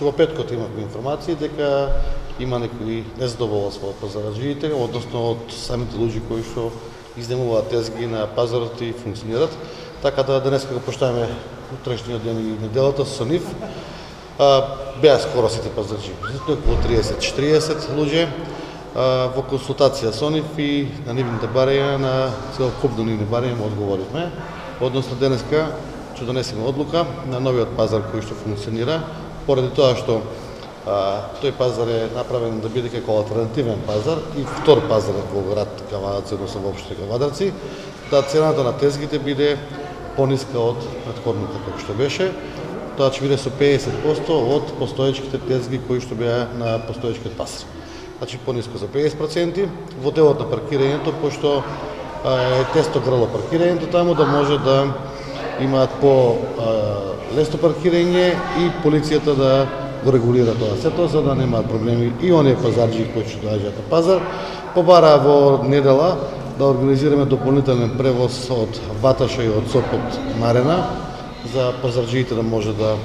Во петкот имавме информации дека има некои незадоволства од пазараджиите, односно од самите луѓе кои што изнемуваат тезги на пазарот и функционират. Така да денеска го поштаваме утрешниот ден и неделата со нив. Беа скоро сите пазараджии, околу 30-40 луѓе во консултација со нив и на нивните барања, на целокупно нивни барања му одговоривме. Односно денеска ќе донесеме одлука на новиот пазар кој што функционира, поради тоа што тој пазар е направен да биде како алтернативен пазар и втор пазар во град Кавадарци, односно во општина Кавадарци, да цената на тезгите биде пониска од претходната како што беше. Тоа ќе биде со 50% од постоечките тезги кои што беа на постоечкиот пазар. Значи пониско за 50%. Во делот на паркирањето, пошто е тесто грло паркирањето таму, да може да имаат по лесно паркирање и полицијата да го регулира тоа сето, за да немаат проблеми и оние пазарџи кои ќе доаѓаат на пазар. Побара во недела да организираме дополнителен превоз од Ваташа и од Сопот Марена за пазарџиите да може да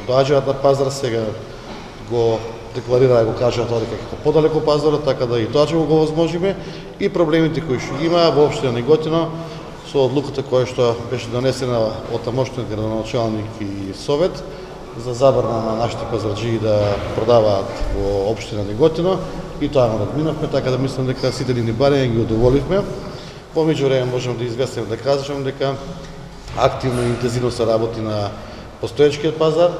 доаѓаат на пазар. Сега го декларира, го кажа тоа дека како подалеку пазарот, така да и тоа ќе го возможиме. И проблемите кои што има во општина Неготино со одлуката која што беше донесена од тамошниот градоначалник и совет за забрана на нашите пазарџии да продаваат во општина Неготино, и тоа го надминавме, така да мислам дека сите нивни барања ги удоволивме. Во меѓувреме можам да известиме да кажам дека активно и интензивно се работи на постоечкиот пазар.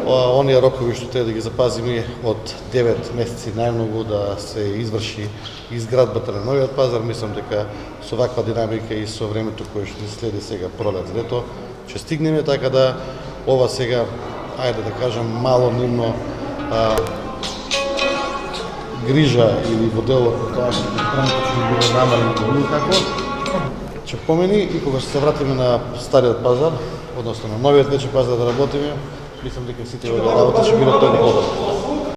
Оние рокови што треба да ги запазиме од 9 месеци најмногу да се изврши изградбата на новиот пазар, мислам дека со ваква динамика и со времето кое што ни следи сега пролет лето ќе стигнеме, така да ова сега, ајде да кажам, мало нивно грижа или во делот на тоа што ќе биде намалено како ќе помени, и кога ќе се вратиме на стариот пазар, односно на новиот вече пазар да работиме, мислам дека сите овие работи ќе бидат толку подобри.